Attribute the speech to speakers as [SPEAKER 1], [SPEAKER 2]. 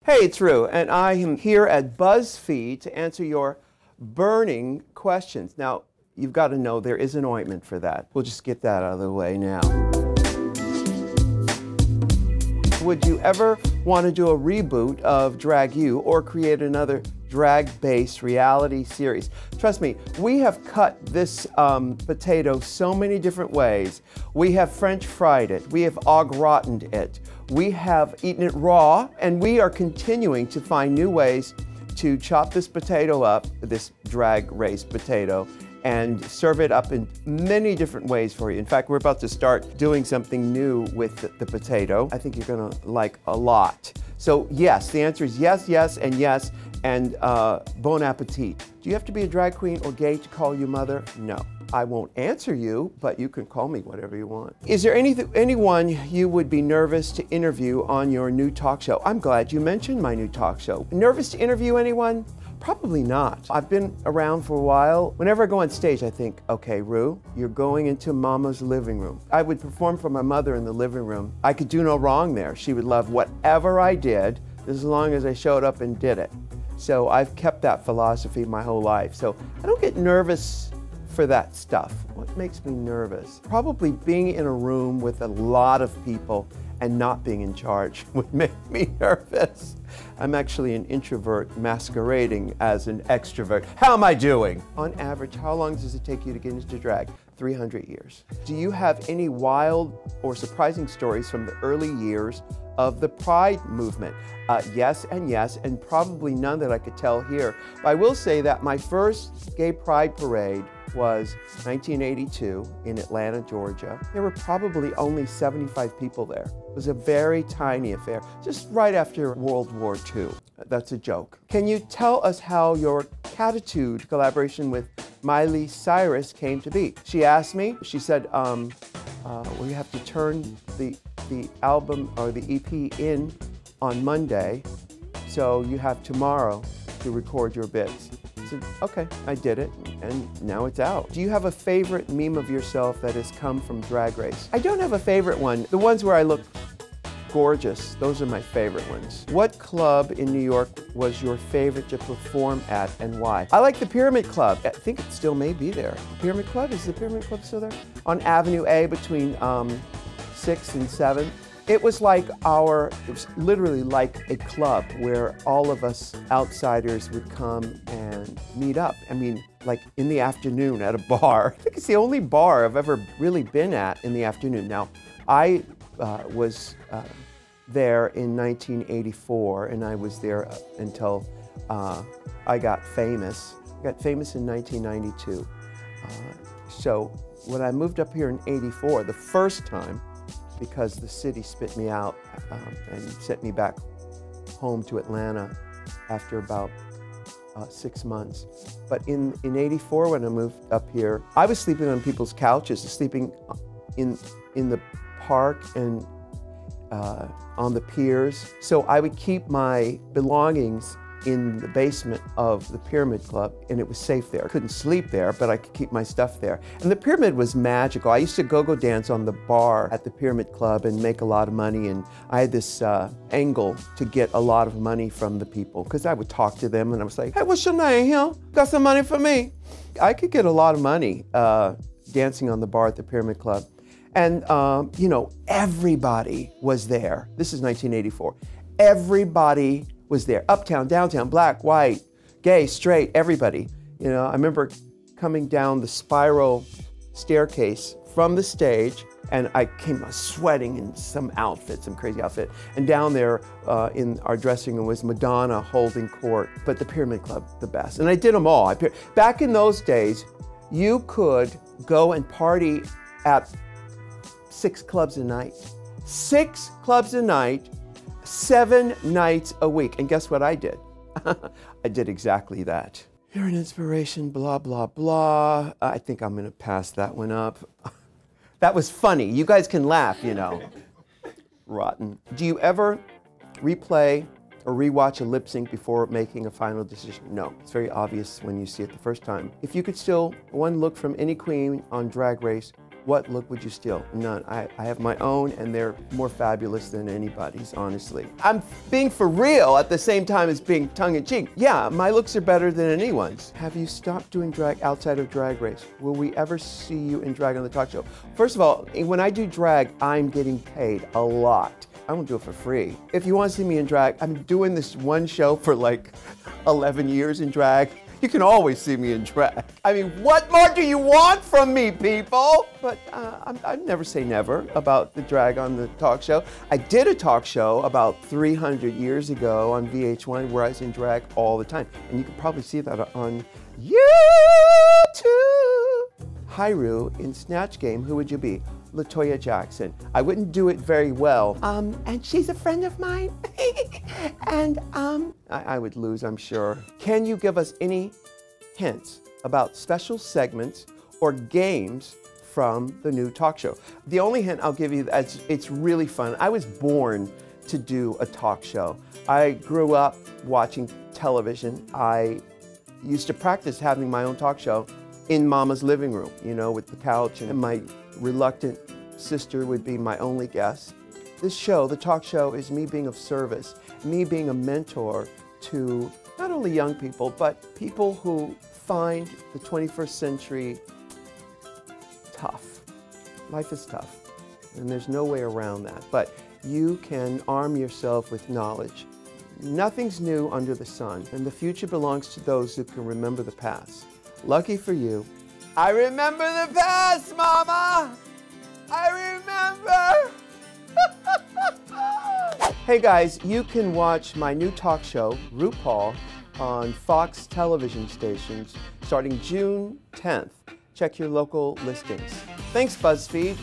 [SPEAKER 1] Hey, it's Ru, and I am here at BuzzFeed to answer your burning questions. Now, you've got to know there is an ointment for that. We'll just get that out of the way now. Would you ever want to do a reboot of Drag You or create another drag-based reality series? Trust me, we have cut this potato so many different ways. We have French fried it, we have au gratined it, we have eaten it raw, and we are continuing to find new ways to chop this potato up, this drag race potato, and serve it up in many different ways for you. In fact, we're about to start doing something new with the potato. I think you're gonna like a lot. So yes, the answer is yes, yes, and yes, and bon appetit. Do you have to be a drag queen or gay to call you mother? No. I won't answer you, but you can call me whatever you want. Is there anyone you would be nervous to interview on your new talk show? I'm glad you mentioned my new talk show. Nervous to interview anyone? Probably not. I've been around for a while. Whenever I go on stage, I think, okay, Ru, you're going into Mama's living room. I would perform for my mother in the living room. I could do no wrong there. She would love whatever I did, as long as I showed up and did it. So I've kept that philosophy my whole life. So I don't get nervous for that stuff. What makes me nervous? Probably being in a room with a lot of people and not being in charge would make me nervous. I'm actually an introvert masquerading as an extrovert. How am I doing? On average, how long does it take you to get into drag? 300 years. Do you have any wild or surprising stories from the early years of the Pride movement? Yes, and probably none that I could tell here. But I will say that my first gay pride parade was 1982 in Atlanta, Georgia. There were probably only 75 people there. It was a very tiny affair, just right after World War II. That's a joke. Can you tell us how your Catitude collaboration with Miley Cyrus came to be? She asked me, she said, we have to turn the album or the EP in on Monday, so you have tomorrow to record your bits. I said, okay, I did it, and now it's out. Do you have a favorite meme of yourself that has come from Drag Race? I don't have a favorite one. The ones where I look gorgeous, those are my favorite ones. What club in New York was your favorite to perform at and why? I like the Pyramid Club. I think it still may be there. Pyramid Club, is the Pyramid Club still there? On Avenue A between 6th and 7th. It was literally like a club where all of us outsiders would come and meet up. I mean, like in the afternoon at a bar. I think it's the only bar I've ever really been at in the afternoon. Now, I was there in 1984, and I was there until I got famous. I got famous in 1992. So when I moved up here in '84, the first time, because the city spit me out and sent me back home to Atlanta after about 6 months. But in '84, when I moved up here, I was sleeping on people's couches, sleeping in the park and on the piers. So I would keep my belongings in the basement of the Pyramid Club, and it was safe there. I couldn't sleep there, but I could keep my stuff there. And the Pyramid was magical. I used to go dance on the bar at the Pyramid Club and make a lot of money, and I had this angle to get a lot of money from the people, because I would talk to them and I was like, hey, what's your name, huh? Got some money for me? I could get a lot of money dancing on the bar at the Pyramid Club. And you know, everybody was there. This is 1984. Everybody was there. Uptown, downtown, black, white, gay, straight, everybody. You know, I remember coming down the spiral staircase from the stage, and I came sweating in some outfit, some crazy outfit. And down there in our dressing room was Madonna holding court, but the Pyramid Club, the best. And I did them all. Back in those days, you could go and party at 6 clubs a night. 6 clubs a night, 7 nights a week. And guess what I did? I did exactly that. You're an inspiration, blah, blah, blah. I think I'm gonna pass that one up. That was funny. You guys can laugh, you know. Rotten. Do you ever replay or rewatch a lip sync before making a final decision? No, it's very obvious when you see it the first time. If you could steal one look from any queen on Drag Race, What look would you steal? None. I have my own, and they're more fabulous than anybody's, honestly. I'm being for real at the same time as being tongue-in-cheek. Yeah, my looks are better than anyone's. Have you stopped doing drag outside of Drag Race? Will we ever see you in drag on the talk show? First of all, when I do drag, I'm getting paid a lot. I won't do it for free. If you want to see me in drag, I'm doing this one show for like 11 years in drag. You can always see me in drag. I mean, what more do you want from me, people? But I'd never say never about the drag on the talk show. I did a talk show about 300 years ago on VH1 where I was in drag all the time. And you can probably see that on YouTube. Hi, Ru, in Snatch Game, who would you be? LaToya Jackson. I wouldn't do it very well. And she's a friend of mine. And I would lose, I'm sure. Can you give us any hints about special segments or games from the new talk show? The only hint I'll give you is it's really fun. I was born to do a talk show. I grew up watching television. I used to practice having my own talk show in Mama's living room, you know, with the couch, and my reluctant sister would be my only guest. This show, the talk show, is me being of service, me being a mentor to not only young people, but people who find the 21st century tough. Life is tough, and there's no way around that, but you can arm yourself with knowledge. Nothing's new under the sun, and the future belongs to those who can remember the past. Lucky for you, I remember the past, Mama! I remember! Hey guys, you can watch my new talk show, RuPaul, on Fox television stations starting June 10th. Check your local listings. Thanks, BuzzFeed.